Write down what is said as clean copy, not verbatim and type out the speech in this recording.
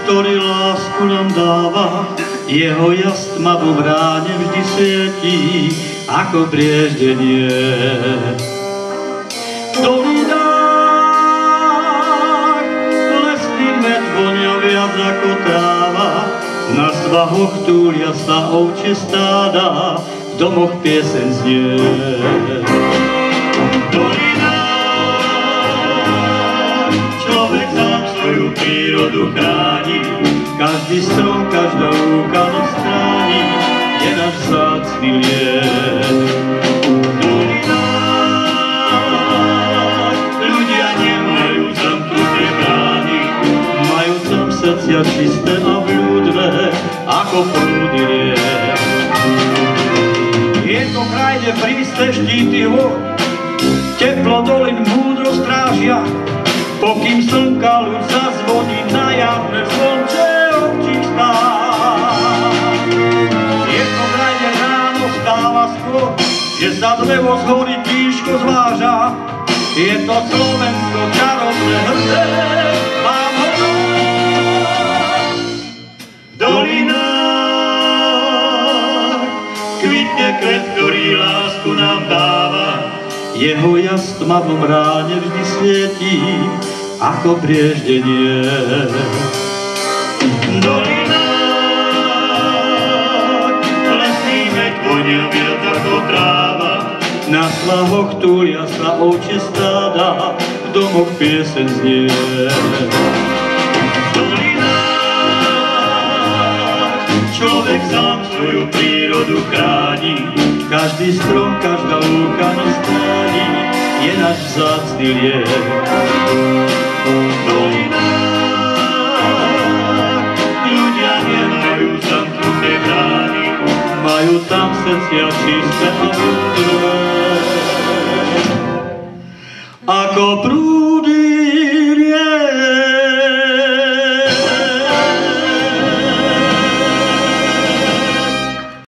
Ktorý lásku nám dáva, jeho jas tmavu v ráne vždy svietí, ako brieždenie. V dolinách lesný med vonia viac ako tráva, na svahoch túlia sa ovčie stáda, v domoch pieseň znie. V dolinách človek sám svoju prírodu chráni, každý strom, každá lúka nás stráni, je náš vzácny liek. V dolinách ľudia nemajú zamknuté brány, majú tam srdcia čisté a vľúdne, ako prúdy riek. Je to kraj, kde prísne štíty hôr, teplo dolin múdro strážia, pokým slnka ľud zazvoní na javné slnce občích stát. Je to kraj, kde ráno stáva skôr, že sa drevo z hory tížko zváža. Je to Slovensko čarovné hrdé, mám ho rád. V dolinách kvitne kvet, ktorý lásku nám dáva, jeho jas tmavom ráne vždy svietí, ako brieždenie. V dolinách lesný med vonia viac ako tráva, na svahoch túlia sa ovčie stáda, v domoch pieseň znie. V dolinách človek sám svoju prírodu chráni, každý strom, každá lúka nás stráni, je náš vzácny liek. V dolinách ľudia nemajú zamknuté brány, majú tam srdcia čisté a